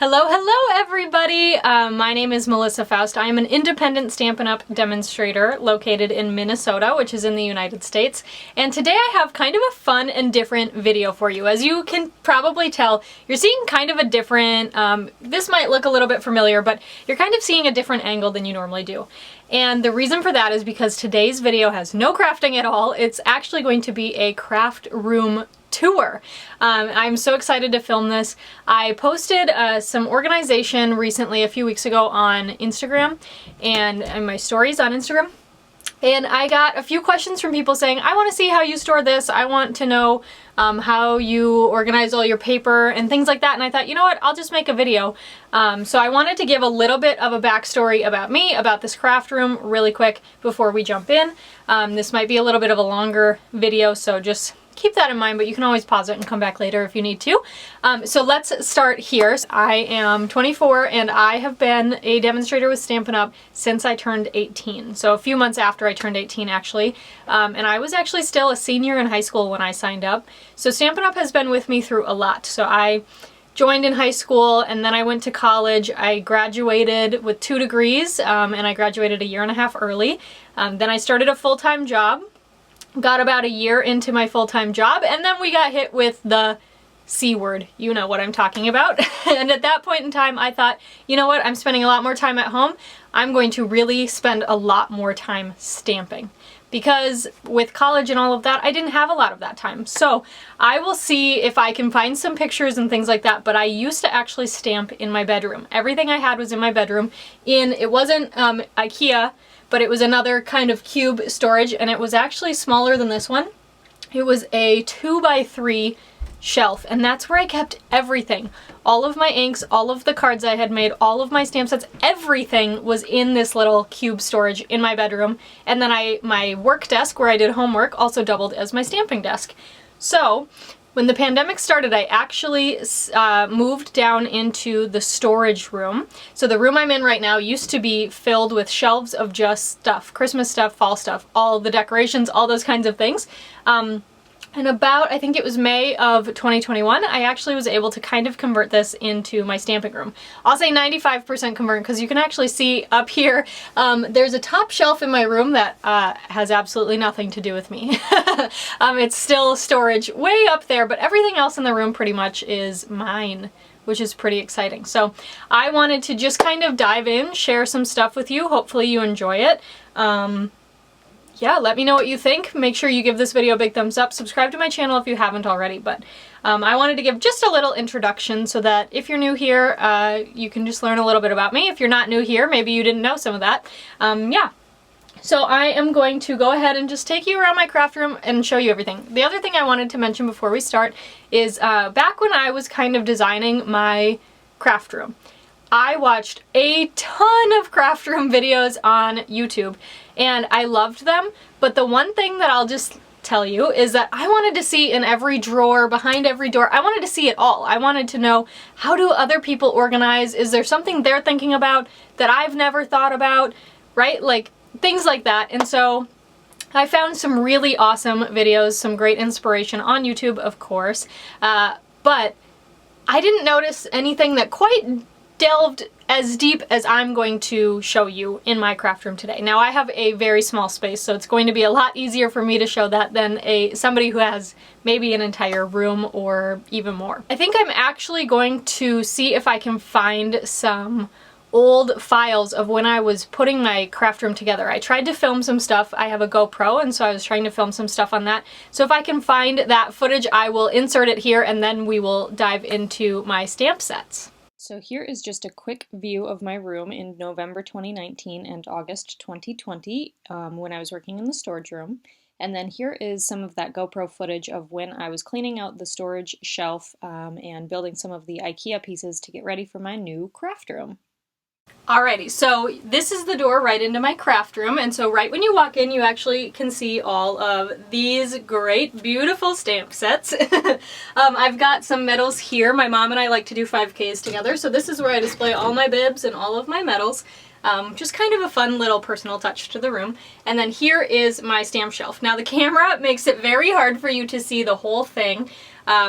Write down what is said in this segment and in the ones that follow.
Hello everybody! My name is Melissa Faust. I am an independent Stampin' Up! Demonstrator located in Minnesota, which is in the United States. And today I have kind of a fun and different video for you. As you can probably tell, you're seeing kind of a different, this might look a little bit familiar, but you're kind of seeing a different angle than you normally do. And the reason for that is because today's video has no crafting at all. It's actually going to be a craft room tour. I'm so excited to film this. I posted some organization recently a few weeks ago on Instagram and in my stories on Instagram. And I got a few questions from people saying, I want to see how you store this. I want to know how you organize all your paper and things like that. And I thought, you know what, I'll just make a video. So I wanted to give a little bit of a backstory about me, about this craft room really quick before we jump in. This might be a little bit of a longer video, so just keep that in mind, but you can always pause it and come back later if you need to. So let's start here. I am 24 and I have been a demonstrator with Stampin' Up! Since I turned 18. So a few months after I turned 18 actually. And I was actually still a senior in high school when I signed up. So Stampin' Up! Has been with me through a lot. So I joined in high school and then I went to college. I graduated with 2 degrees and I graduated a year and a half early. Then I started a full-time job. Got about a year into my full-time job, and then we got hit with the C word. You know what I'm talking about. And at that point in time, I thought, you know what, I'm spending a lot more time at home. I'm going to really spend a lot more time stamping. Because with college and all of that, I didn't have a lot of that time. So I will see if I can find some pictures and things like that, but I used to actually stamp in my bedroom. Everything I had was in my bedroom. It wasn't IKEA, but it was another kind of cube storage, and it was actually smaller than this one. It was a 2x3 shelf, and that's where I kept everything. All of my inks, all of the cards I had made, all of my stamp sets, everything was in this little cube storage in my bedroom. And then my work desk where I did homework also doubled as my stamping desk. So when the pandemic started, I actually moved down into the storage room. So the room I'm in right now used to be filled with shelves of just stuff, Christmas stuff, fall stuff, all the decorations, all those kinds of things. And about, I think it was May of 2021, I actually was able to kind of convert this into my stamping room. I'll say 95% convert because you can actually see up here, there's a top shelf in my room that has absolutely nothing to do with me. It's still storage way up there, but everything else in the room pretty much is mine, which is pretty exciting. So I wanted to just kind of dive in, share some stuff with you. Hopefully you enjoy it. Yeah, let me know what you think. Make sure you give this video a big thumbs up. Subscribe to my channel if you haven't already, but I wanted to give just a little introduction so that if you're new here, you can just learn a little bit about me. If you're not new here, maybe you didn't know some of that. Yeah. So I am going to go ahead and just take you around my craft room and show you everything. The other thing I wanted to mention before we start is back when I was kind of designing my craft room, I watched a ton of craft room videos on YouTube and I loved them, but the one thing that I'll just tell you is that I wanted to see in every drawer, behind every door, I wanted to see it all. I wanted to know, how do other people organize? Is there something they're thinking about that I've never thought about, right? Like things like that. And so I found some really awesome videos, some great inspiration on YouTube, of course, but I didn't notice anything that quite delved as deep as I'm going to show you in my craft room today. Now I have a very small space, so it's going to be a lot easier for me to show that than somebody who has maybe an entire room or even more. I think I'm actually going to see if I can find some old files of when I was putting my craft room together. I tried to film some stuff. I have a GoPro, and so I was trying to film some stuff on that. So if I can find that footage, I will insert it here and then we will dive into my stamp sets. So here is just a quick view of my room in November 2019 and August 2020 when I was working in the storage room. And then here is some of that GoPro footage of when I was cleaning out the storage shelf and building some of the IKEA pieces to get ready for my new craft room. Alrighty, so this is the door right into my craft room, and so right when you walk in you actually can see all of these great, beautiful stamp sets. I've got some medals here. My mom and I like to do 5Ks together, so this is where I display all my bibs and all of my medals. Just kind of a fun little personal touch to the room. And then here is my stamp shelf. Now the camera makes it very hard for you to see the whole thing.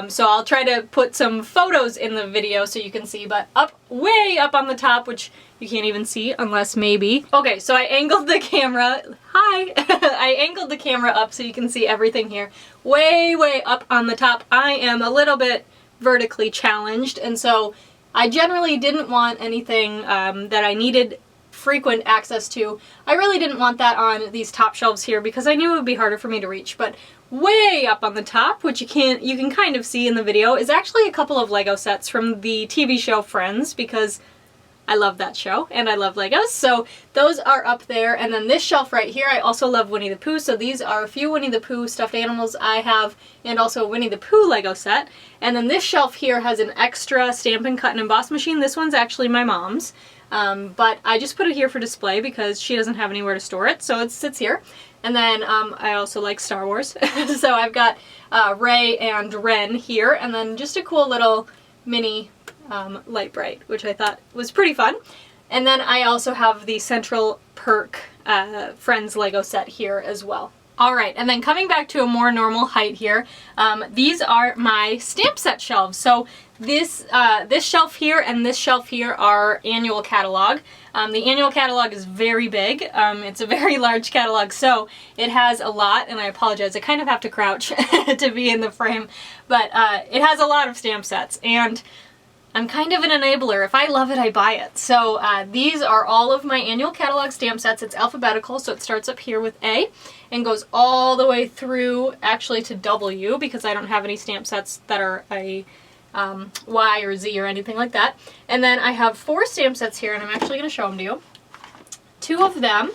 So I'll try to put some photos in the video so you can see, but way up on the top, which you can't even see unless maybe. Okay, so I angled the camera. Hi! I angled the camera up so you can see everything here. Way up on the top. I am a little bit vertically challenged, and so I generally didn't want anything that I needed frequent access to. I really didn't want that on these top shelves here because I knew it would be harder for me to reach, but way up on the top, which you can kind of see in the video, is actually a couple of Lego sets from the TV show Friends, because I love that show and I love Legos, so those are up there. And then this shelf right here, I also love Winnie the Pooh, so these are a few Winnie the Pooh stuffed animals I have, and also a Winnie the Pooh Lego set. And then this shelf here has an extra Stampin' Cut and Emboss machine. This one's actually my mom's, but I just put it here for display because she doesn't have anywhere to store it, so it sits here. And then I also like Star Wars, so I've got Rey and Ren here, and then just a cool little mini Light Bright, which I thought was pretty fun. And then I also have the Central Perk Friends Lego set here as well. Alright, and then coming back to a more normal height here, these are my stamp set shelves. So this shelf here and this shelf here are annual catalog. The annual catalog is very big. It's a very large catalog, so it has a lot, and I apologize, I kind of have to crouch to be in the frame, but it has a lot of stamp sets, and I'm kind of an enabler. If I love it, I buy it. So these are all of my annual catalog stamp sets. It's alphabetical, so it starts up here with A and goes all the way through actually to W, because I don't have any stamp sets that are a Y or Z or anything like that. And then I have 4 stamp sets here, and I'm actually going to show them to you. 2 of them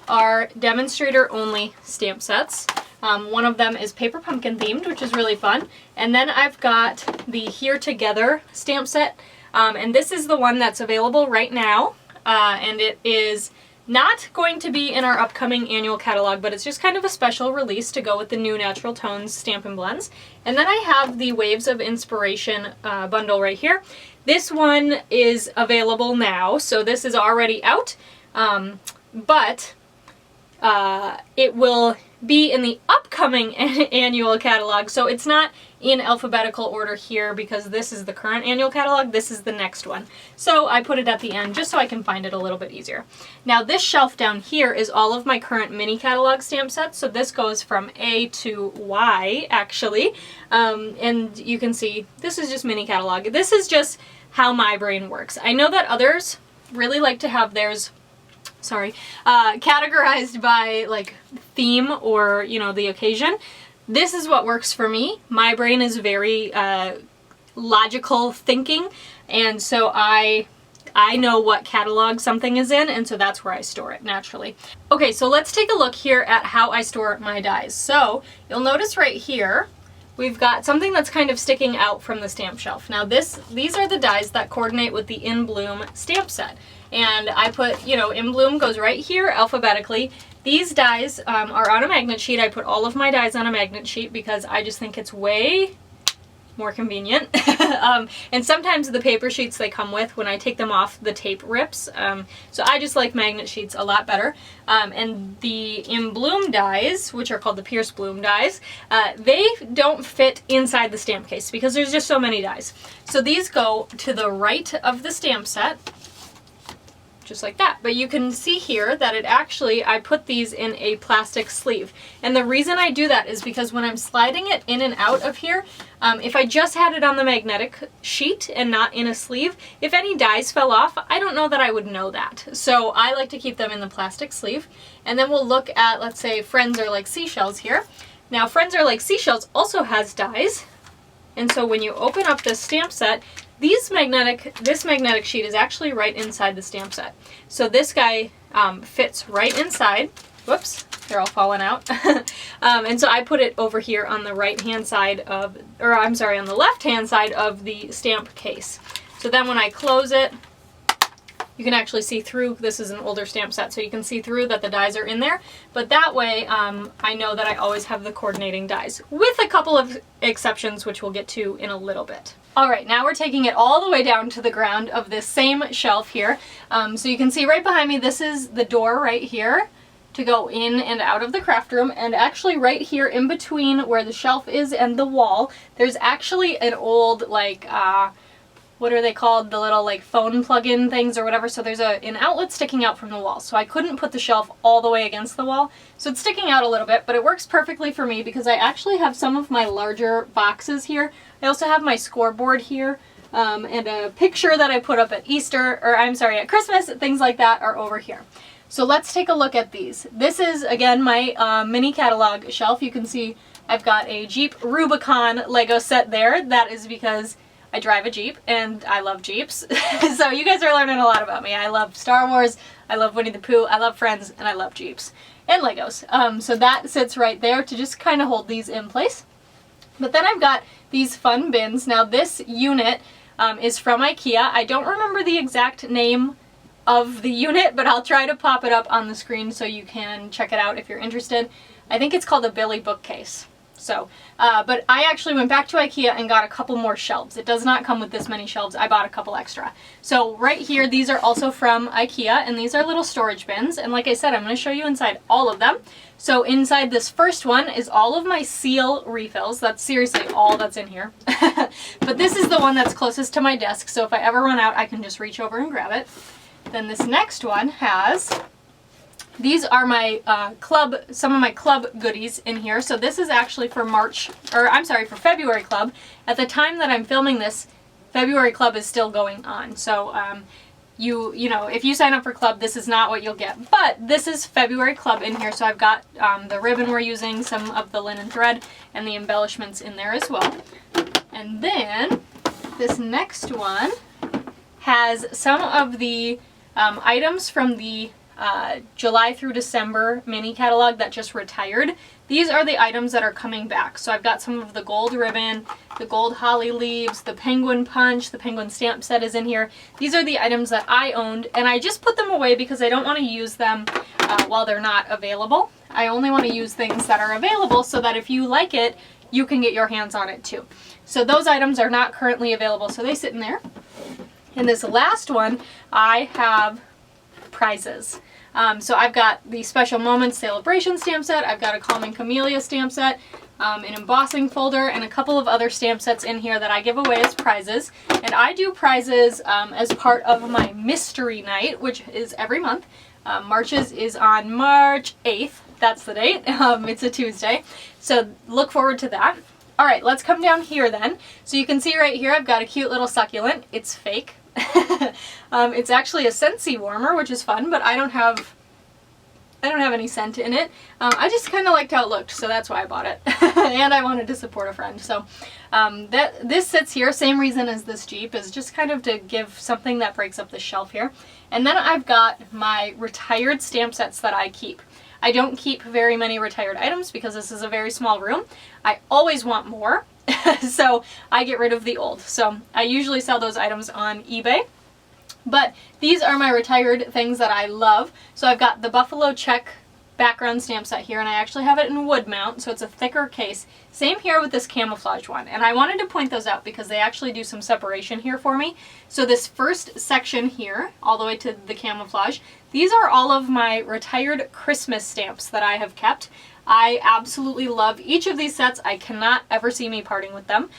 are demonstrator only stamp sets. One of them is Paper Pumpkin themed, which is really fun. And then I've got the Here Together stamp set, and this is the one that's available right now, and it is not going to be in our upcoming annual catalog, but it's just kind of a special release to go with the new Natural Tones Stampin' Blends. And then I have the Waves of Inspiration bundle right here. This one is available now, so this is already out, but it will be in the upcoming annual catalog, so it's not in alphabetical order here because this is the current annual catalog, this is the next one. So I put it at the end just so I can find it a little bit easier. Now this shelf down here is all of my current mini catalog stamp sets, so this goes from A to Y actually, and you can see this is just mini catalog. This is just how my brain works. I know that others really like to have theirs categorized by like theme or, you know, the occasion. This is what works for me. My brain is very logical thinking, and so I know what catalog something is in, and so that's where I store it naturally. Okay, so let's take a look here at how I store my dies. So you'll notice right here we've got something that's kind of sticking out from the stamp shelf. Now these are the dies that coordinate with the In Bloom stamp set. And I put, you know, In Bloom goes right here alphabetically. These dies are on a magnet sheet. I put all of my dies on a magnet sheet because I just think it's way more convenient. And sometimes the paper sheets they come with, when I take them off, the tape rips. So I just like magnet sheets a lot better. And the In Bloom dies, which are called the Pierce Bloom dies, they don't fit inside the stamp case because there's just so many dies. So these go to the right of the stamp set, just like that. But you can see here that it actually, I put these in a plastic sleeve. And the reason I do that is because when I'm sliding it in and out of here, if I just had it on the magnetic sheet and not in a sleeve, if any dies fell off, I don't know that I would know that. So I like to keep them in the plastic sleeve. And then we'll look at, let's say, Friends Are Like Seashells here. Now, Friends Are Like Seashells also has dies. And so when you open up this stamp set, this magnetic sheet is actually right inside the stamp set. So this guy fits right inside. Whoops, they're all falling out. And so I put it over here on the right-hand side of, or I'm sorry, on the left-hand side of the stamp case. So then when I close it, you can actually see through. This is an older stamp set, so you can see through that the dies are in there. But that way, I know that I always have the coordinating dies, with a couple of exceptions, which we'll get to in a little bit. Alright, now we're taking it all the way down to the ground of this same shelf here. So you can see right behind me, this is the door right here. to go in and out of the craft room, and actually right here in between where the shelf is and the wall, there's actually an old, like, what are they called? The little, like, phone plug-in things or whatever. So there's an outlet sticking out from the wall. So I couldn't put the shelf all the way against the wall. So it's sticking out a little bit, but it works perfectly for me because I actually have some of my larger boxes here. I also have my scoreboard here. And a picture that I put up at Easter, or I'm sorry, at Christmas, things like that are over here. So let's take a look at these. This is, again, my mini catalog shelf. You can see I've got a Jeep Rubicon Lego set there. That is because I drive a Jeep and I love Jeeps. So you guys are learning a lot about me. I love Star Wars, I love Winnie the Pooh, I love Friends, and I love Jeeps. And Legos. So that sits right there to just kind of hold these in place. But then I've got these fun bins. Now this unit is from IKEA. I don't remember the exact name of the unit, but I'll try to pop it up on the screen so you can check it out if you're interested. I think it's called a Billy bookcase. So, but I actually went back to IKEA and got a couple more shelves. It does not come with this many shelves. I bought a couple extra. So right here, these are also from IKEA, and these are little storage bins. And like I said, I'm going to show you inside all of them. So inside this first one is all of my seal refills. That's seriously all that's in here. But this is the one that's closest to my desk, so if I ever run out, I can just reach over and grab it. Then this next one has, these are my some of my club goodies in here. So this is actually for for February club. At the time that I'm filming this, February club is still going on. So you know, if you sign up for club, this is not what you'll get. But this is February club in here. So I've got the ribbon we're using, some of the linen thread, and the embellishments in there as well. And then this next one has some of the items from the July through December mini catalog that just retired. These are the items that are coming back. So I've got some of the gold ribbon, the gold holly leaves, the penguin punch, the penguin stamp set is in here. These are the items that I owned, and I just put them away because I don't want to use them while they're not available. I only want to use things that are available so that if you like it, you can get your hands on it too. So those items are not currently available, so they sit in there. In this last one, I have prizes. So I've got the Special Moments Celebration stamp set, I've got a Calming Camellia stamp set, an embossing folder, and a couple of other stamp sets in here that I give away as prizes. And I do prizes as part of my mystery night, which is every month. March's is on March 8th. That's the date. It's a Tuesday. So look forward to that. All right, let's come down here then. So you can see right here I've got a cute little succulent. It's fake. It's actually a Scentsy warmer, which is fun, but I don't have any scent in it. I just kind of liked how it looked, so that's why I bought it. And I wanted to support a friend. So this sits here, same reason as this Jeep, is just kind of to give something that breaks up the shelf here. And then I've got my retired stamp sets that I keep. I don't keep very many retired items because this is a very small room. I always want more, so I get rid of the old. So I usually sell those items on eBay. But these are my retired things that I love. So I've got the Buffalo Check background stamp set here, and I actually have it in wood mount, so it's a thicker case. Same here with this camouflage one, and I wanted to point those out because they actually do some separation here for me. So this first section here, all the way to the camouflage, these are all of my retired Christmas stamps that I have kept. I absolutely love each of these sets. I cannot ever see me parting with them,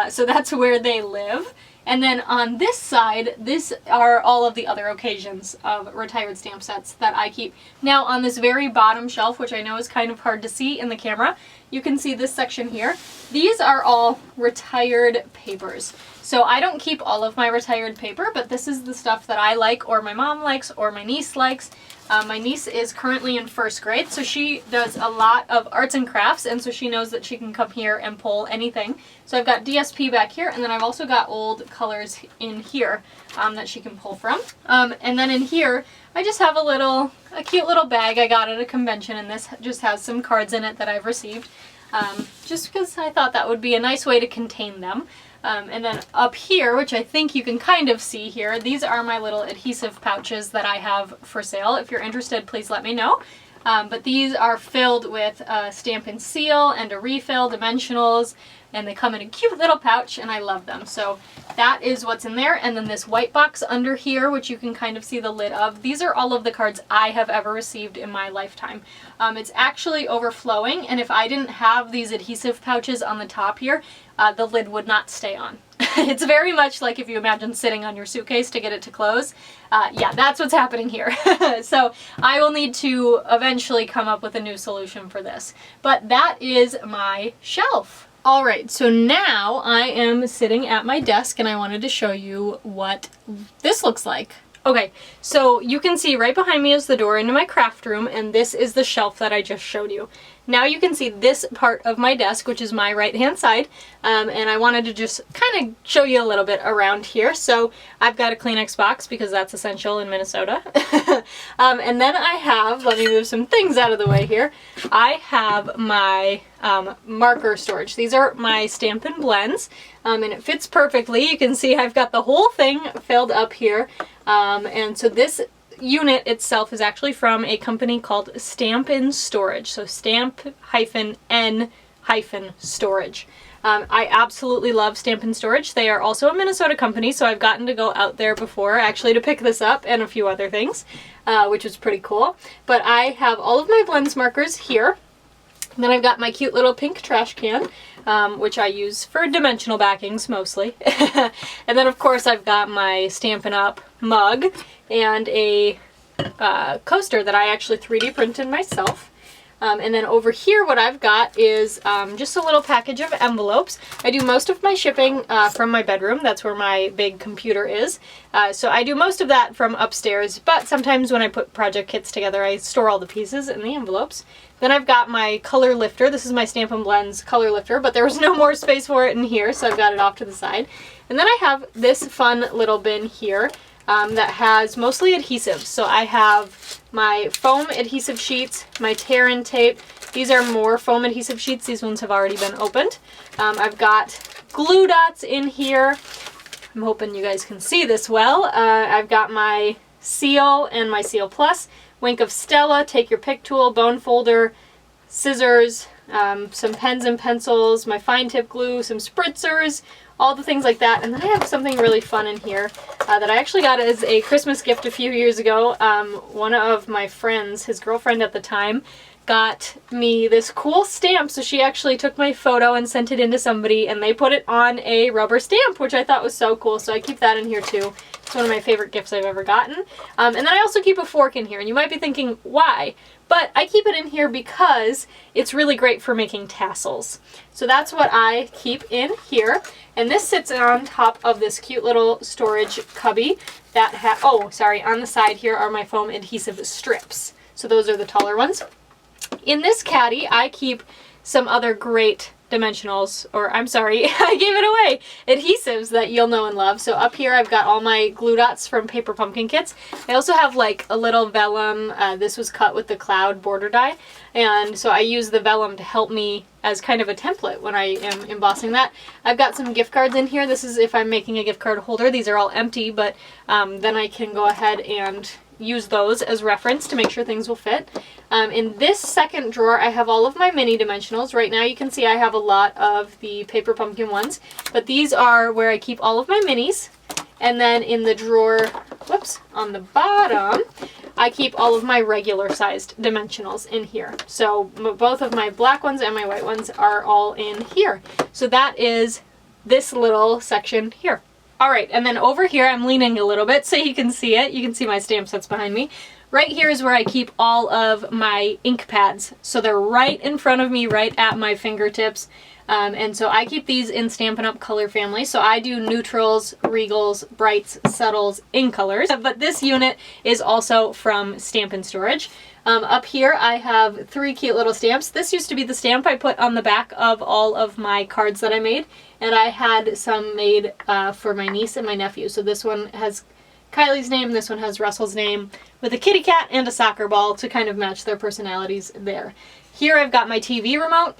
so that's where they live. And then on this side, these are all of the other occasions of retired stamp sets that I keep. Now on this very bottom shelf, which I know is kind of hard to see in the camera, you can see this section here. These are all retired papers. So I don't keep all of my retired paper, but this is the stuff that I like, or my mom likes, or my niece likes. My niece is currently in 1st grade, so she does a lot of arts and crafts, and so she knows that she can come here and pull anything. So I've got DSP back here, and then I've also got old colors in here that she can pull from. And then in here, I just have a cute little bag I got at a convention, and this just has some cards in it that I've received, just because I thought that would be a nice way to contain them. And then up here, which I think you can kind of see here, these are my little adhesive pouches that I have for sale. If you're interested, please let me know. But these are filled with a Stampin' seal and a refill, dimensionals, and they come in a cute little pouch, and I love them. So that is what's in there. And then this white box under here, which you can kind of see the lid of. These are all of the cards I have ever received in my lifetime. It's actually overflowing, and if I didn't have these adhesive pouches on the top here, the lid would not stay on. It's very much like if you imagine sitting on your suitcase to get it to close. Yeah, that's what's happening here. So I will need to eventually come up with a new solution for this. But that is my shelf. Alright, so now I am sitting at my desk and I wanted to show you what this looks like. Okay, so you can see right behind me is the door into my craft room, and this is the shelf that I just showed you. Now you can see this part of my desk, which is my right-hand side, and I wanted to just kind of show you a little bit around here. So I've got a Kleenex box because that's essential in Minnesota. And then I have, let me move some things out of the way here, I have my marker storage. These are my Stampin' blends, and it fits perfectly. You can see I've got the whole thing filled up here, and so this unit itself is actually from a company called Stampin' Storage, so Stamp-N-Storage. I absolutely love Stampin' Storage. They are also a Minnesota company, so I've gotten to go out there before actually to pick this up and a few other things, which was pretty cool. But I have all of my blends markers here. And then I've got my cute little pink trash can, which I use for dimensional backings mostly. And then of course I've got my Stampin' Up! Mug and a coaster that I actually 3D printed myself. And then over here what I've got is just a little package of envelopes. I do most of my shipping from my bedroom. That's where my big computer is. So I do most of that from upstairs, but sometimes when I put project kits together I store all the pieces in the envelopes. Then I've got my color lifter. This is my Stampin' Blends color lifter, but there was no more space for it in here, so I've got it off to the side. And then I have this fun little bin here that has mostly adhesives. So I have my foam adhesive sheets, my tear-in tape. These are more foam adhesive sheets. These ones have already been opened. I've got glue dots in here. I'm hoping you guys can see this well. I've got my seal and my Seal Plus, Wink of Stella, Take Your Pick tool, bone folder, scissors, some pens and pencils, my fine tip glue, some spritzers, all the things like that. And then I have something really fun in here that I actually got as a Christmas gift a few years ago. One of my friends, his girlfriend at the time, got me this cool stamp. So she actually took my photo and sent it in to somebody, and they put it on a rubber stamp, which I thought was so cool. So I keep that in here too. It's one of my favorite gifts I've ever gotten. And then I also keep a fork in here, and you might be thinking, why? But I keep it in here because it's really great for making tassels. So that's what I keep in here. And this sits on top of this cute little storage cubby that on the side here are my foam adhesive strips. So those are the taller ones. In this caddy, I keep some other great dimensionals, or I'm sorry, I gave it away, adhesives that you'll know and love. So up here I've got all my glue dots from Paper Pumpkin kits. I also have like a little vellum. This was cut with the cloud border die, and so I use the vellum to help me as kind of a template when I am embossing that. I've got some gift cards in here. This is if I'm making a gift card holder. These are all empty, but then I can go ahead and use those as reference to make sure things will fit. In this second drawer I have all of my mini dimensionals. Right now you can see I have a lot of the Paper Pumpkin ones, but these are where I keep all of my minis. And then in the drawer, whoops, on the bottom, I keep all of my regular sized dimensionals in here. So both of my black ones and my white ones are all in here. So that is this little section here. Alright, and then over here, I'm leaning a little bit so you can see it. You can see my stamp sets behind me. Right here is where I keep all of my ink pads. So they're right in front of me, right at my fingertips. And so I keep these in Stampin' Up! Color family. So I do neutrals, regals, brights, subtles, in colors. But this unit is also from Stampin' Storage. Up here I have 3 cute little stamps. This used to be the stamp I put on the back of all of my cards that I made. And I had some made for my niece and my nephew. So this one has Kylie's name, this one has Russell's name, with a kitty cat and a soccer ball to kind of match their personalities there. Here I've got my TV remote.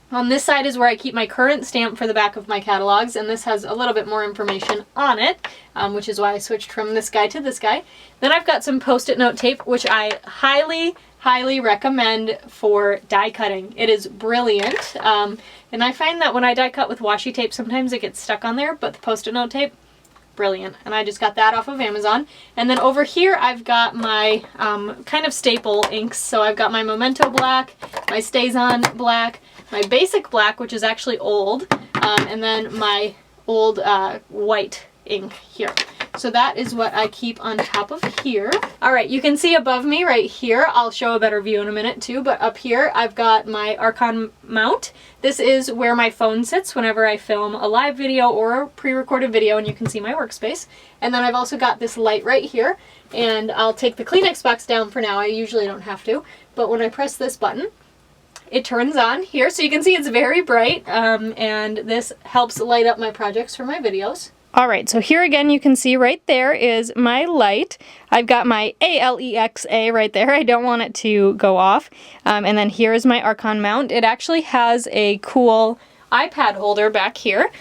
On this side is where I keep my current stamp for the back of my catalogs, and this has a little bit more information on it, which is why I switched from this guy to this guy. Then I've got some Post-it note tape, which I highly recommend for die cutting. It is brilliant, and I find that when I die cut with washi tape, sometimes it gets stuck on there, but the Post-it note tape, brilliant. And I just got that off of Amazon. And then over here I've got my kind of staple inks. So I've got my Memento black, my StazOn black, my basic black, which is actually old, and then my old white ink here. So that is what I keep on top of here. All right, you can see above me right here, I'll show a better view in a minute too, but up here I've got my Archon mount. This is where my phone sits whenever I film a live video or a pre-recorded video, and you can see my workspace. And then I've also got this light right here, and I'll take the Kleenex box down for now. I usually don't have to, but when I press this button, it turns on here, so you can see it's very bright, and this helps light up my projects for my videos. Alright, so here again you can see right there is my light. I've got my ALEXA right there. I don't want it to go off. And then here is my Archon mount. It actually has a cool iPad holder back here,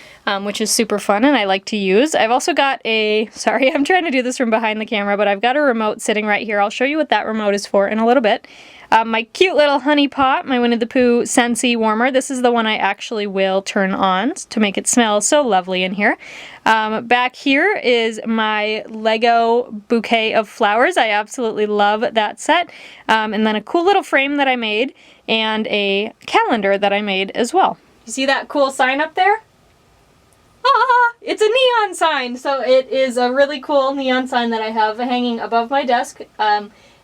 which is super fun and I like to use. I've also got a, sorry, I'm trying to do this from behind the camera, but I've got a remote sitting right here. I'll show you what that remote is for in a little bit. My cute little honey pot, my Winnie the Pooh Scentsy warmer. This is the one I actually will turn on to make it smell so lovely in here. Back here is my Lego bouquet of flowers. I absolutely love that set. And then a cool little frame that I made and a calendar that I made as well. You see that cool sign up there? Ah, it's a neon sign. So it is a really cool neon sign that I have hanging above my desk.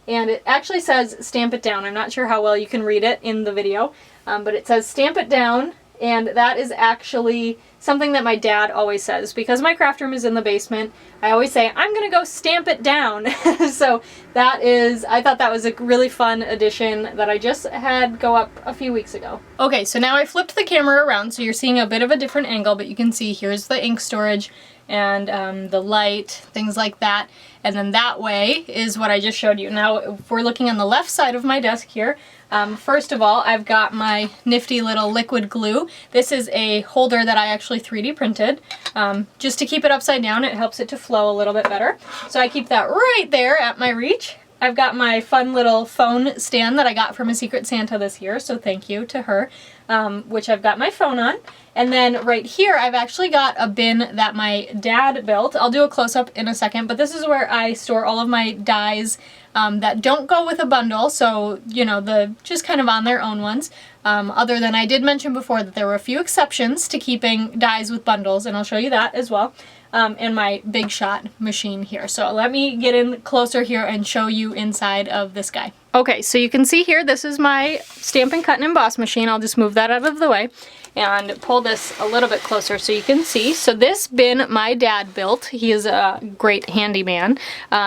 And it actually says Stamp It Down. I'm not sure how well you can read it in the video, but it says Stamp It Down, and that is actually something that my dad always says. Because my craft room is in the basement, I always say, I'm gonna go stamp it down. So that is, I thought that was a really fun addition that I just had go up a few weeks ago. Okay, so now I flipped the camera around, so you're seeing a bit of a different angle, but you can see here's the ink storage and the light, things like that. And then that way is what I just showed you. Now, if we're looking on the left side of my desk here, first of all, I've got my nifty little liquid glue. This is a holder that I actually 3D printed. Just to keep it upside down, it helps it to flow a little bit better. So I keep that right there at my reach. I've got my fun little phone stand that I got from a Secret Santa this year, so thank you to her, which I've got my phone on. And then right here, I've actually got a bin that my dad built. I'll do a close-up in a second, but this is where I store all of my dies that don't go with a bundle, so, you know, the just kind of on their own ones. Other than I did mention before that there were a few exceptions to keeping dies with bundles, and I'll show you that as well. And my Big Shot machine here. So let me get in closer here and show you inside of this guy. Okay, so you can see here, this is my Stampin' Cut and Emboss machine. I'll just move that out of the way and pull this a little bit closer so you can see. So this bin my dad built. He is a great handyman.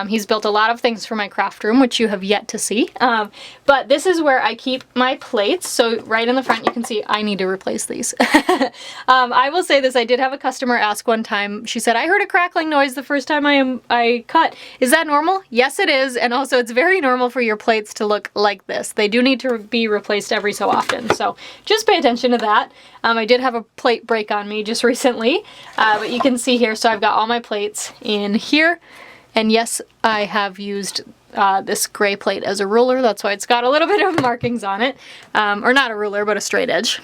He's built a lot of things for my craft room, which you have yet to see. But this is where I keep my plates. So right in the front you can see I need to replace these. I will say this, I did have a customer ask one time, she said, I heard a crackling noise the first time I cut. Is that normal? Yes it is, and also it's very normal for your plates to look like this. They do need to be replaced every so often, so just pay attention to that. I did have a plate break on me just recently, but you can see here, so I've got all my plates in here, and yes, I have used this gray plate as a ruler. That's why it's got a little bit of markings on it, or not a ruler, but a straight edge.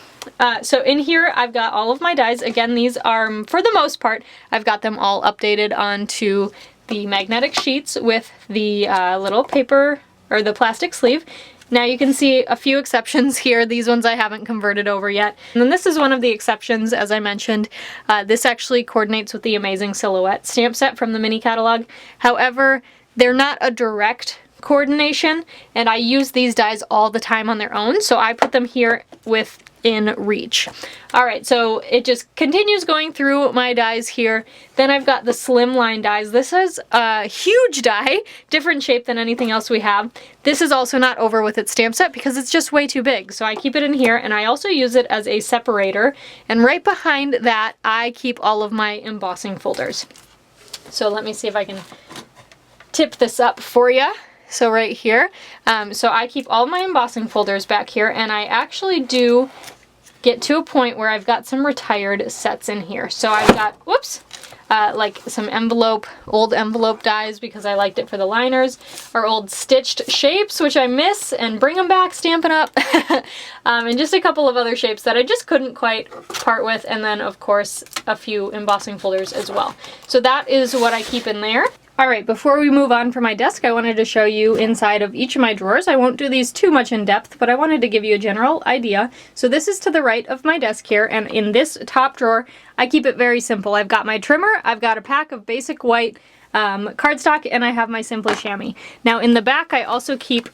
So in here, I've got all of my dies. Again, these are, for the most part, I've got them all updated onto the magnetic sheets with the little paper, or the plastic sleeve. Now you can see a few exceptions here. These ones I haven't converted over yet. And then this is one of the exceptions, as I mentioned. This actually coordinates with the Amazing Silhouette stamp set from the mini catalog. However, they're not a direct coordination, and I use these dies all the time on their own, so I put them here within reach. Alright, so it just continues going through my dies here. Then I've got the slimline dies. This is a huge die, different shape than anything else we have. This is also not over with its stamp set because it's just way too big, so I keep it in here, and I also use it as a separator, and right behind that I keep all of my embossing folders. So let me see if I can tip this up for you. So right here, so I keep all my embossing folders back here, and I actually do get to a point where I've got some retired sets in here. So I've got, whoops, like some old envelope dies because I liked it for the liners, or old stitched shapes, which I miss and bring them back Stampin' Up, and just a couple of other shapes that I just couldn't quite part with, and then of course a few embossing folders as well. So that is what I keep in there. Alright, before we move on from my desk, I wanted to show you inside of each of my drawers. I won't do these too much in depth, but I wanted to give you a general idea. So this is to the right of my desk here, and in this top drawer, I keep it very simple. I've got my trimmer, I've got a pack of basic white cardstock, and I have my Simply Chamois. Now in the back, I also keep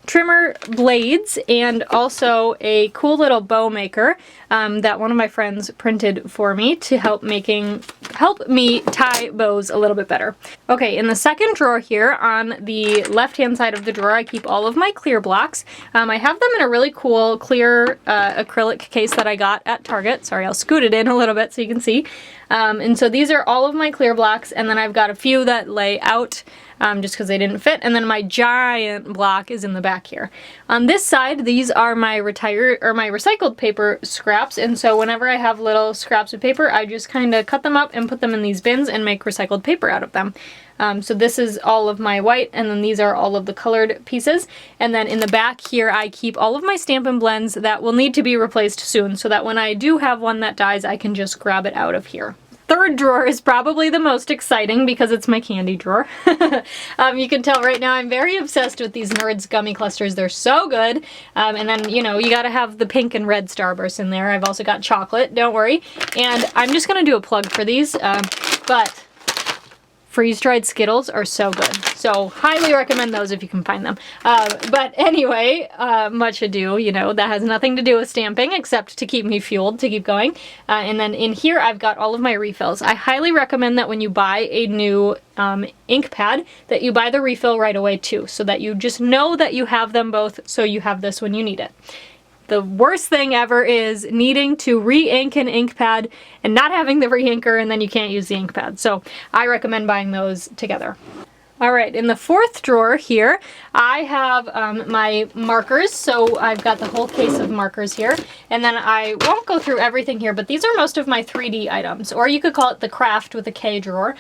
trimmer blades and also a cool little bow maker that one of my friends printed for me to help me tie bows a little bit better. Okay, in the second drawer here on the left hand side of the drawer, I keep all of my clear blocks. I have them in a really cool clear acrylic case that I got at Target. Sorry, I'll scoot it in a little bit so you can see. And so these are all of my clear blocks, and then I've got a few that lay out just because they didn't fit, and then my giant block is in the back here. On this side, these are my recycled paper scraps, and so whenever I have little scraps of paper, I just kind of cut them up and put them in these bins and make recycled paper out of them. So this is all of my white, and then these are all of the colored pieces. And then in the back here, I keep all of my Stampin' blends that will need to be replaced soon, so that when I do have one that dies, I can just grab it out of here. Third drawer is probably the most exciting because it's my candy drawer. You can tell right now I'm very obsessed with these Nerds gummy clusters. They're so good. And then, you know, you gotta have the pink and red Starburst in there. I've also got chocolate, don't worry. And I'm just gonna do a plug for these, but freeze-dried Skittles are so good. So highly recommend those if you can find them. But anyway, much ado, you know, that has nothing to do with stamping except to keep me fueled to keep going. And then in here I've got all of my refills. I highly recommend that when you buy a new ink pad that you buy the refill right away too, so that you just know that you have them both, so you have this when you need it. The worst thing ever is needing to re-ink an ink pad and not having the re-inker, and then you can't use the ink pad. So I recommend buying those together. Alright, in the fourth drawer here, I have my markers. So I've got the whole case of markers here. And then I won't go through everything here, but these are most of my 3D items. Or you could call it the craft with a K drawer,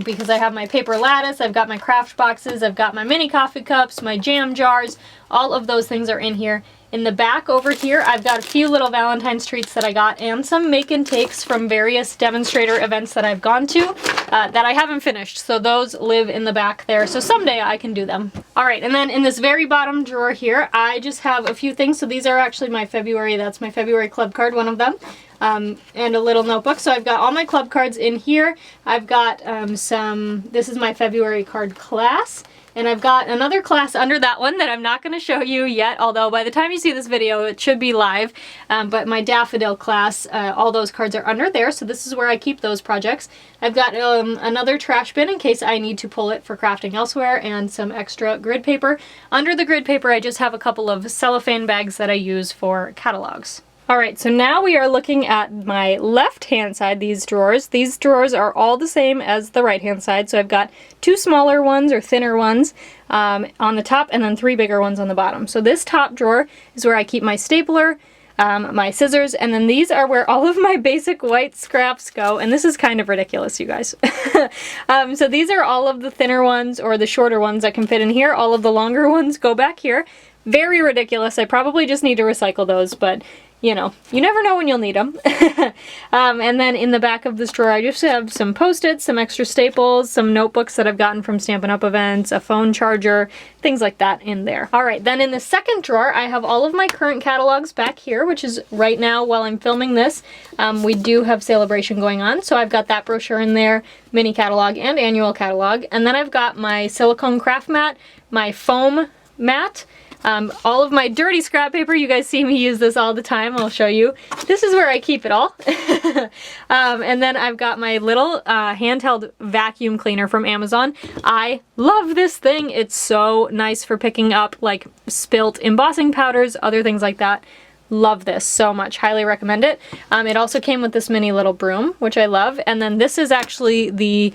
because I have my paper lattice, I've got my craft boxes, I've got my mini coffee cups, my jam jars, all of those things are in here. In the back over here, I've got a few little Valentine's treats that I got and some make and takes from various demonstrator events that I've gone to that I haven't finished. So those live in the back there. So someday I can do them. All right, and then in this very bottom drawer here, I just have a few things. So these are actually my February, that's my February club card, one of them. And a little notebook. So I've got all my club cards in here. I've got this is my February card class. And I've got another class under that one that I'm not going to show you yet, although by the time you see this video, it should be live. But my daffodil class, all those cards are under there, so this is where I keep those projects. I've got another trash bin in case I need to pull it for crafting elsewhere, and some extra grid paper. Under the grid paper, I just have a couple of cellophane bags that I use for catalogs. Alright, so now we are looking at my left-hand side, these drawers. These drawers are all the same as the right-hand side, so I've got two smaller ones or thinner ones on the top and then three bigger ones on the bottom. So this top drawer is where I keep my stapler, my scissors, and then these are where all of my basic white scraps go, and this is kind of ridiculous, you guys. So these are all of the thinner ones or the shorter ones that can fit in here. All of the longer ones go back here. Very ridiculous. I probably just need to recycle those, but you know, you never know when you'll need them. And then in the back of this drawer, I just have some Post-its, some extra staples, some notebooks that I've gotten from Stampin' Up! Events, a phone charger, things like that in there. All right, then in the second drawer, I have all of my current catalogs back here, which is right now while I'm filming this. We do have Celebration going on, so I've got that brochure in there, mini catalog and annual catalog. And then I've got my silicone craft mat, my foam mat, all of my dirty scrap paper. You guys see me use this all the time. I'll show you. This is where I keep it all. And then I've got my little handheld vacuum cleaner from Amazon. I love this thing. It's so nice for picking up like spilt embossing powders, other things like that. Love this so much. Highly recommend it. It also came with this mini little broom, which I love. And then this is actually the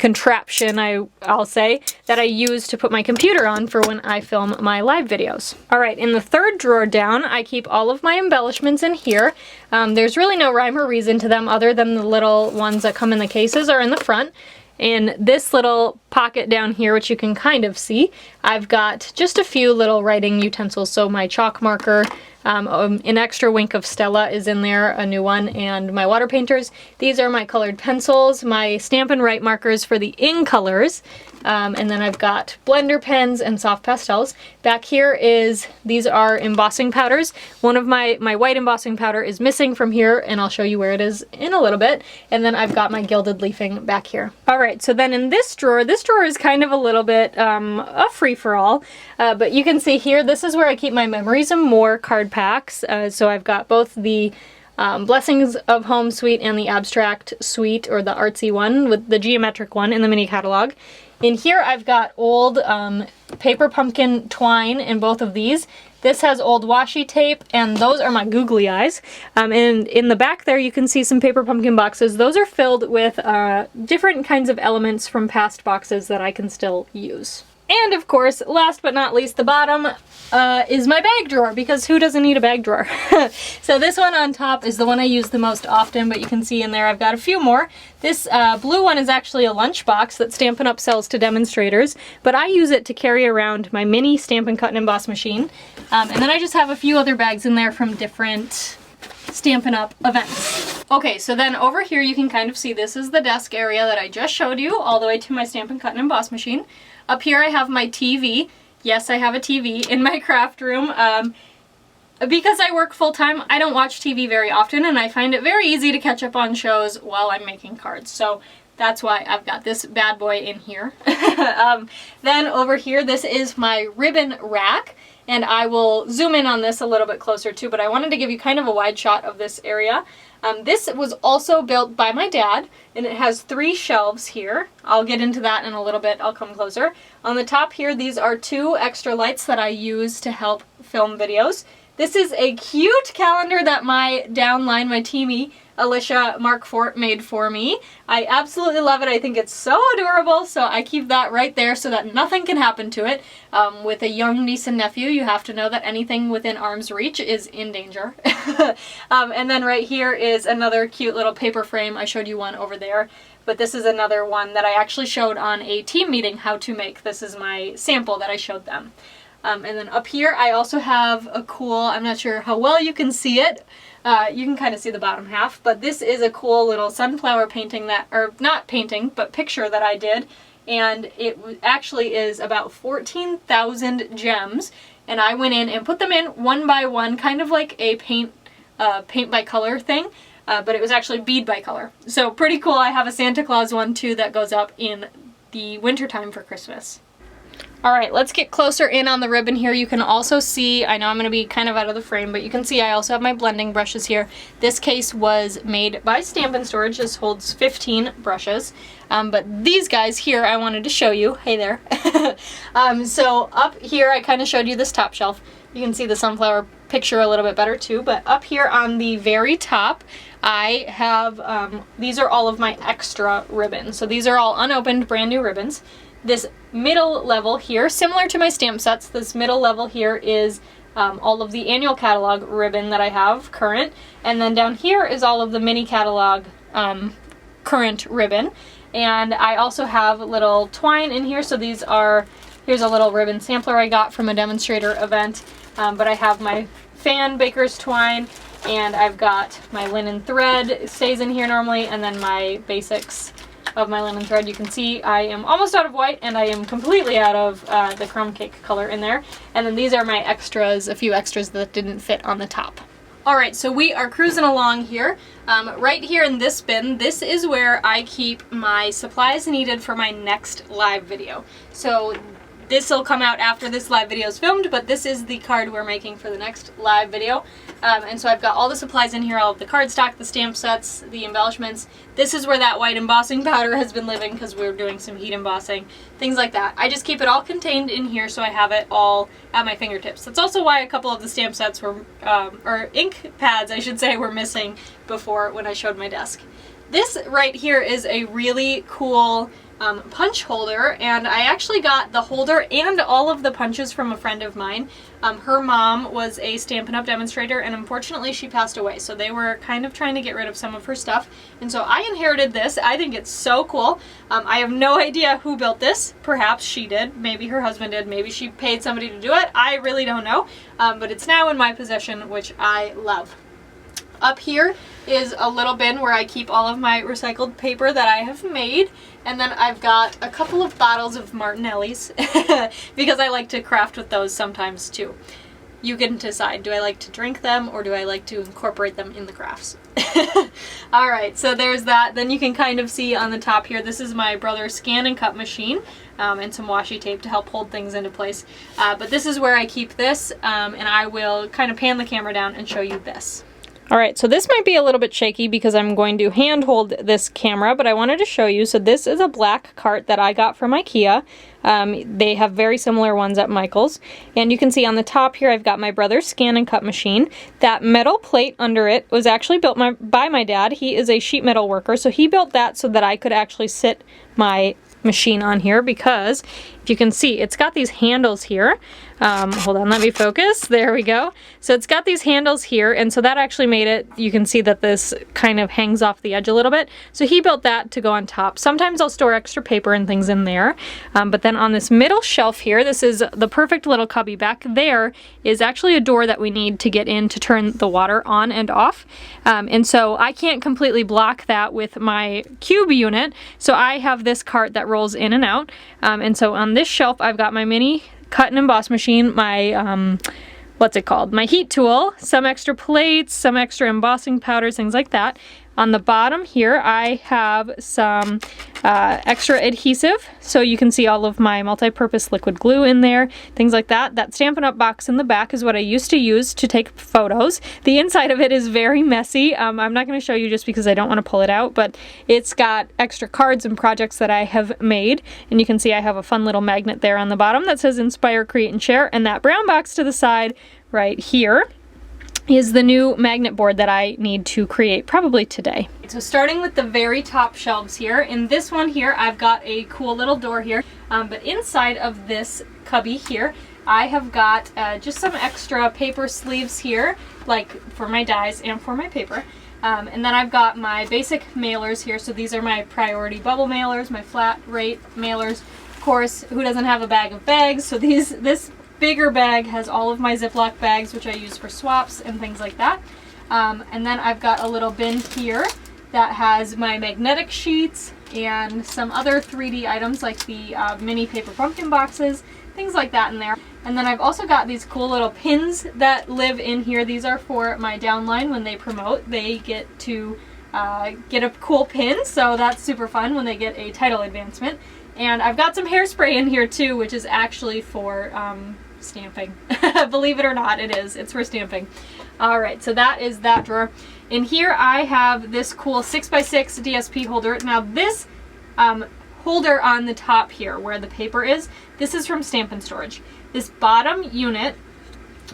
contraption, I'll say, that I use to put my computer on for when I film my live videos. Alright, in the third drawer down, I keep all of my embellishments in here. There's really no rhyme or reason to them other than the little ones that come in the cases are in the front. In this little pocket down here, which you can kind of see, I've got just a few little writing utensils. So my chalk marker, an extra wink of Stella is in there, a new one, and my water painters. These are my colored pencils, my Stampin' Write markers for the in colors, and then I've got blender pens and soft pastels. Back here these are embossing powders. One of my white embossing powder is missing from here, and I'll show you where it is in a little bit. And then I've got my gilded leafing back here. Alright, so then in this drawer is kind of a little bit a free-for-all, but you can see here, this is where I keep my Memories and More card packs. So I've got both the Blessings of Home suite and the Abstract suite, or the artsy one with the geometric one in the mini catalog. In here I've got old paper pumpkin twine in both of these. This has old washi tape, and those are my googly eyes. And in the back there you can see some paper pumpkin boxes. Those are filled with different kinds of elements from past boxes that I can still use. And of course, last but not least, the bottom is my bag drawer, because who doesn't need a bag drawer? So this one on top is the one I use the most often, but you can see in there I've got a few more. This blue one is actually a lunchbox that Stampin' Up! Sells to demonstrators, but I use it to carry around my mini Stampin' Cut and Emboss machine. And then I just have a few other bags in there from different Stampin' Up! Events. Okay, so then over here you can kind of see this is the desk area that I just showed you, all the way to my Stampin' Cut and Emboss machine. Up here I have my TV. Yes, I have a TV in my craft room. Because I work full-time, I don't watch TV very often, and I find it very easy to catch up on shows while I'm making cards. So that's why I've got this bad boy in here. Then over here, this is my ribbon rack, and I will zoom in on this a little bit closer too, but I wanted to give you kind of a wide shot of this area. This was also built by my dad, and it has 3 shelves here. I'll get into that in a little bit. I'll come closer. On the top here, these are 2 extra lights that I use to help film videos. This is a cute calendar that my downline, my teamie, Alicia Markfort, made for me. I absolutely love it. I think it's so adorable, so I keep that right there so that nothing can happen to it. With a young niece and nephew, you have to know that anything within arm's reach is in danger. And then right here is another cute little paper frame. I showed you one over there, but this is another one that I actually showed on a team meeting how to make. This is my sample that I showed them. And then up here I also have a cool, I'm not sure how well you can see it, you can kind of see the bottom half, but this is a cool little sunflower painting that, or not painting, but picture that I did, and it actually is about 14,000 gems, and I went in and put them in one by one, kind of like a paint by color thing, but it was actually bead by color. So pretty cool. I have a Santa Claus one too that goes up in the wintertime for Christmas. Alright, let's get closer in on the ribbon here. You can also see, I know I'm going to be kind of out of the frame, but you can see I also have my blending brushes here. This case was made by Stampin' Storage. This holds 15 brushes. But these guys here I wanted to show you. Hey there. So up here I kind of showed you this top shelf. You can see the sunflower picture a little bit better too, but up here on the very top I have, these are all of my extra ribbons. So these are all unopened brand new ribbons. This middle level here, similar to my stamp sets, this middle level here is all of the annual catalog ribbon that I have current, and then down here is all of the mini catalog current ribbon. And I also have little twine in here, so these are, here's a little ribbon sampler I got from a demonstrator event, but I have my fan baker's twine, and I've got my linen thread, it stays in here normally, and then my basics of my linen thread. You can see I am almost out of white, and I am completely out of the crumb cake color in there. And then these are my extras, a few extras that didn't fit on the top. Alright, so we are cruising along here. Right here in this bin, this is where I keep my supplies needed for my next live video. So this will come out after this live video is filmed, but this is the card we're making for the next live video. And so I've got all the supplies in here, all of the cardstock, the stamp sets, the embellishments. This is where that white embossing powder has been living because we're doing some heat embossing, things like that. I just keep it all contained in here so I have it all at my fingertips. That's also why a couple of the stamp sets were, or ink pads I should say, were missing before when I showed my desk. This right here is a really cool punch holder, and I actually got the holder and all of the punches from a friend of mine. Her mom was a Stampin' Up! Demonstrator, and unfortunately she passed away, so they were kind of trying to get rid of some of her stuff, and so I inherited this. I think it's so cool. I have no idea who built this. Perhaps she did, maybe her husband did, maybe she paid somebody to do it. I really don't know, but it's now in my possession, which I love. Up here is a little bin where I keep all of my recycled paper that I have made, and then I've got a couple of bottles of Martinelli's because I like to craft with those sometimes too. You can decide, do I like to drink them or do I like to incorporate them in the crafts? Alright, so there's that. Then you can kind of see on the top here, this is my brother's scan and cut machine, and some washi tape to help hold things into place. But this is where I keep this, and I will kind of pan the camera down and show you this. Alright, so this might be a little bit shaky because I'm going to hand hold this camera, but I wanted to show you. So this is a black cart that I got from IKEA. They have very similar ones at Michael's. And you can see on the top here I've got my brother's scan and cut machine. That metal plate under it was actually built by my dad. He is a sheet metal worker, so he built that so that I could actually sit my machine on here, because if you can see, it's got these handles here. Hold on, let me focus. There we go. So it's got these handles here, and so that actually made it, you can see that this kind of hangs off the edge a little bit. So he built that to go on top. Sometimes I'll store extra paper and things in there. But then on this middle shelf here, this is the perfect little cubby. Back there is actually a door that we need to get in to turn the water on and off. And so I can't completely block that with my cube unit. So I have this cart that rolls in and out. And so on this shelf, I've got my mini cut and emboss machine, my, what's it called? My heat tool, some extra plates, some extra embossing powders, things like that. On the bottom here, I have some extra adhesive, so you can see all of my multi-purpose liquid glue in there, things like that. That Stampin' Up! Box in the back is what I used to use to take photos. The inside of it is very messy. I'm not going to show you just because I don't want to pull it out, but it's got extra cards and projects that I have made, and you can see I have a fun little magnet there on the bottom that says Inspire, Create, and Share, and that brown box to the side right here is the new magnet board that I need to create probably today. So starting with the very top shelves here, in this one here I've got a cool little door here, but inside of this cubby here I have got just some extra paper sleeves here, like for my dies and for my paper. And then I've got my basic mailers here, so these are my priority bubble mailers, my flat rate mailers. Of course, who doesn't have a bag of bags? So this bigger bag has all of my Ziploc bags, which I use for swaps and things like that. And then I've got a little bin here that has my magnetic sheets and some other 3D items like the mini paper pumpkin boxes, things like that in there. And then I've also got these cool little pins that live in here. These are for my downline when they promote. They get to get a cool pin, so that's super fun when they get a title advancement. And I've got some hairspray in here too, which is actually for stamping. Believe it or not, it is. It's for stamping. Alright, so that is that drawer. In here I have this cool 6x6 Dsp holder. Now this holder on the top here where the paper is, this is from Stampin' Storage. This bottom unit,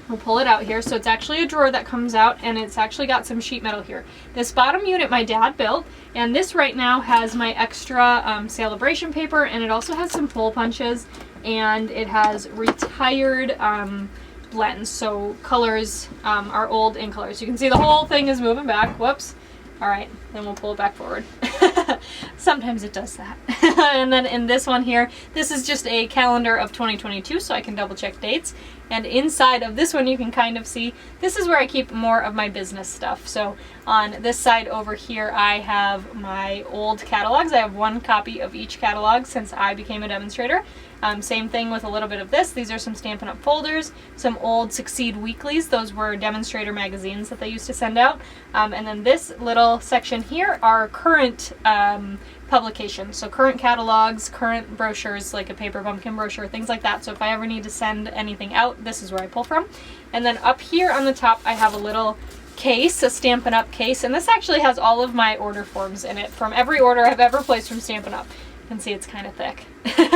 we'll pull it out here, so it's actually a drawer that comes out and it's actually got some sheet metal here. This bottom unit my dad built, and this right now has my extra celebration paper, and it also has some hole punches, and it has retired blends, so colors are old in colors. You can see the whole thing is moving back. Whoops. Alright, then we'll pull it back forward. Sometimes it does that. And then in this one here, this is just a calendar of 2022, so I can double check dates. And inside of this one you can kind of see, this is where I keep more of my business stuff. So on this side over here I have my old catalogs. I have one copy of each catalog since I became a demonstrator. Same thing with a little bit of this. These are some Stampin' Up! Folders, some old Succeed Weeklies. Those were demonstrator magazines that they used to send out. And then this little section here are current publications. So current catalogs, current brochures, like a paper pumpkin brochure, things like that. So if I ever need to send anything out, this is where I pull from. And then up here on the top I have a little case, a Stampin' Up! Case, and this actually has all of my order forms in it from every order I've ever placed from Stampin' Up! You can see it's kind of thick.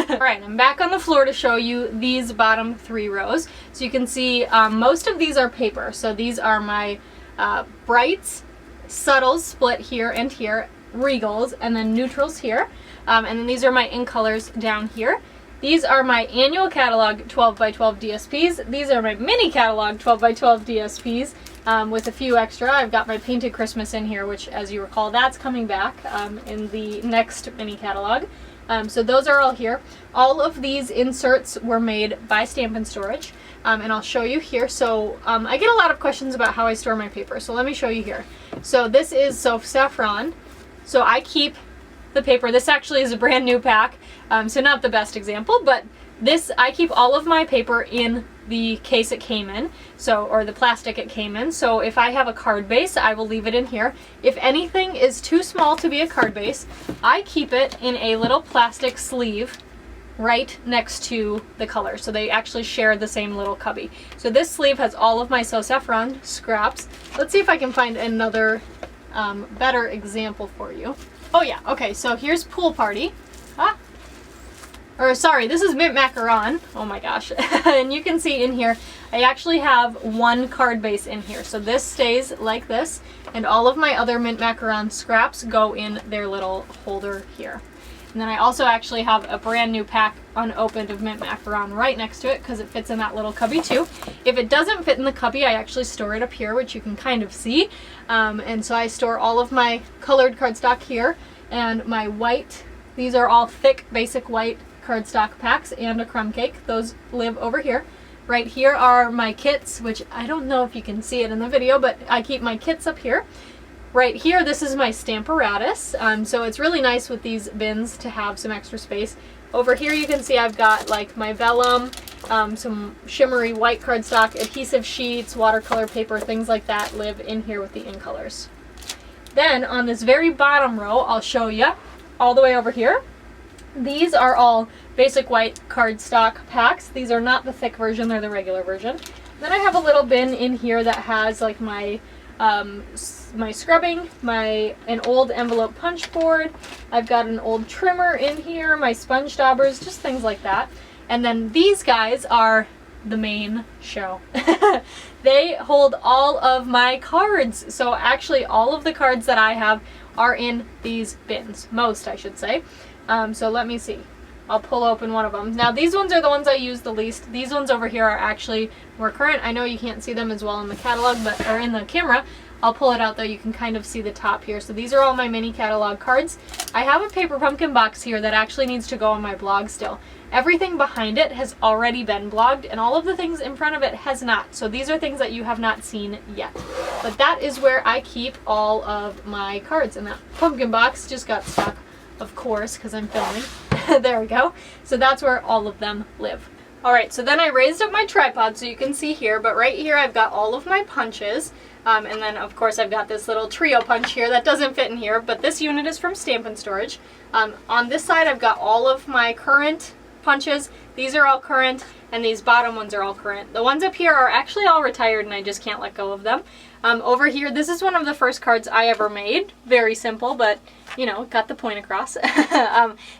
Alright, I'm back on the floor to show you these bottom 3 rows. So you can see most of these are paper. So these are my brights, subtles split here and here, regals, and then neutrals here. And then these are my in colors down here. These are my annual catalog 12 by 12 DSPs. These are my mini catalog 12 by 12 DSPs with a few extra. I've got my Painted Christmas in here, which, as you recall, that's coming back in the next mini catalog. So those are all here. All of these inserts were made by Stampin' Storage, and I'll show you here. So I get a lot of questions about how I store my paper, so let me show you here. So this is Soft Saffron. So I keep the paper. This actually is a brand new pack, so not the best example, but this, I keep all of my paper in the case it came in, so, or the plastic it came in. So if I have a card base, I will leave it in here. If anything is too small to be a card base, I keep it in a little plastic sleeve right next to the color. So they actually share the same little cubby. So this sleeve has all of my So Saffron scraps. Let's see if I can find another better example for you. Oh yeah, okay, so here's Pool Party. Or sorry, this is Mint Macaron. Oh my gosh. And you can see in here, I actually have one card base in here. So this stays like this, and all of my other Mint Macaron scraps go in their little holder here. And then I also actually have a brand new pack unopened of Mint Macaron right next to it because it fits in that little cubby too. If it doesn't fit in the cubby, I actually store it up here, which you can kind of see. And so I store all of my colored cardstock here, and my white, these are all thick, basic white cardstock packs, and a crumb cake. Those live over here. Right here are my kits, which I don't know if you can see it in the video, but I keep my kits up here. Right here, this is my Stamparatus, so it's really nice with these bins to have some extra space. Over here you can see I've got like my vellum, some shimmery white cardstock, adhesive sheets, watercolor paper, things like that live in here with the in colors. Then on this very bottom row, I'll show you all the way over here. These are all basic white cardstock packs. These are not the thick version, they're the regular version. Then I have a little bin in here that has like my my scrubbing, an old envelope punch board. I've got an old trimmer in here, my sponge daubers, just things like that. And then these guys are the main show. They hold all of my cards. So actually all of the cards that I have are in these bins. Most, I should say. So let me see. I'll pull open one of them. Now these ones are the ones I use the least. These ones over here are actually more current. I know you can't see them as well in the catalog, or in the camera. I'll pull it out though, you can kind of see the top here. So these are all my mini catalog cards. I have a paper pumpkin box here that actually needs to go on my blog still. Everything behind it has already been blogged, and all of the things in front of it has not. So these are things that you have not seen yet. But that is where I keep all of my cards, and that pumpkin box just got stuck, of course, because I'm filming. There we go. So that's where all of them live. Alright, so then I raised up my tripod so you can see here, but right here I've got all of my punches. And then of course I've got this little trio punch here that doesn't fit in here, but this unit is from Stampin' Storage. On this side I've got all of my current punches. These are all current, and these bottom ones are all current. The ones up here are actually all retired and I just can't let go of them. Over here, this is one of the first cards I ever made. Very simple, but you know, got the point across.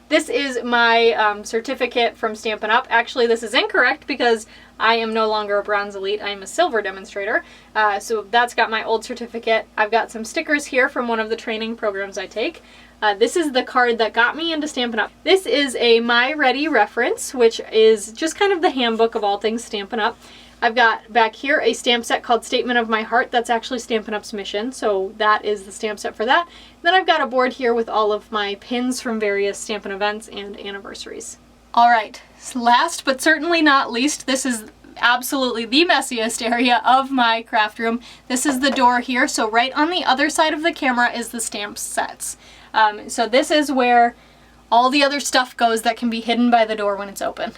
This is my certificate from Stampin' Up. Actually, this is incorrect because I am no longer a bronze elite. I am a silver demonstrator. So that's got my old certificate. I've got some stickers here from one of the training programs I take. This is the card that got me into Stampin' Up. This is a My Ready reference, which is just kind of the handbook of all things Stampin' Up. I've got back here a stamp set called Statement of My Heart. That's actually Stampin' Up's mission, so that is the stamp set for that. Then I've got a board here with all of my pins from various Stampin' events and anniversaries. Alright, last but certainly not least, this is absolutely the messiest area of my craft room. This is the door here, so right on the other side of the camera is the stamp sets. So this is where all the other stuff goes that can be hidden by the door when it's open.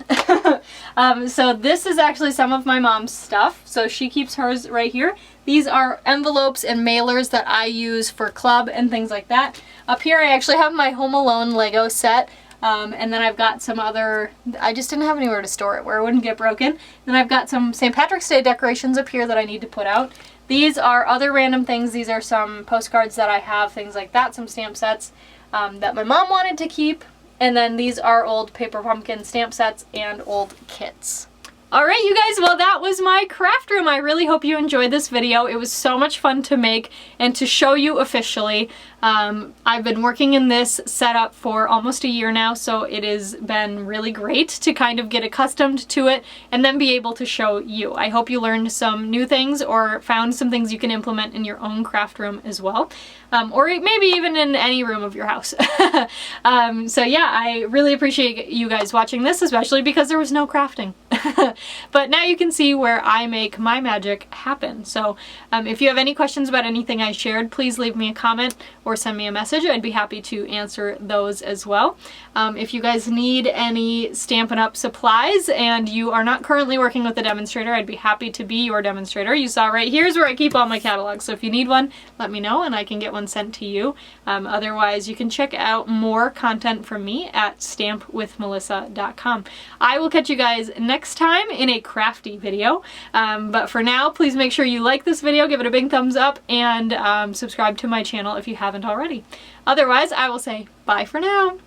So this is actually some of my mom's stuff. So she keeps hers right here. These are envelopes and mailers that I use for club and things like that. Up here I actually have my Home Alone Lego set. And then I've got some other, I just didn't have anywhere to store it where it wouldn't get broken. Then I've got some St. Patrick's Day decorations up here that I need to put out. These are other random things. These are some postcards that I have, things like that, some stamp sets that my mom wanted to keep. And then these are old paper pumpkin stamp sets and old kits. Alright you guys, well that was my craft room. I really hope you enjoyed this video. It was so much fun to make and to show you officially. I've been working in this setup for almost a year now, so it has been really great to kind of get accustomed to it and then be able to show you. I hope you learned some new things or found some things you can implement in your own craft room as well. Or maybe even in any room of your house. So yeah, I really appreciate you guys watching this, especially because there was no crafting. But now you can see where I make my magic happen. So if you have any questions about anything I shared, please leave me a comment or send me a message. I'd be happy to answer those as well. If you guys need any Stampin' Up! Supplies and you are not currently working with a demonstrator, I'd be happy to be your demonstrator. You saw right here's where I keep all my catalogs, so if you need one, let me know and I can get one sent to you. Otherwise, you can check out more content from me at stampwithmelissa.com. I will catch you guys next time in a crafty video, but for now, please make sure you like this video, give it a big thumbs up, and subscribe to my channel if you haven't already. Otherwise, I will say bye for now.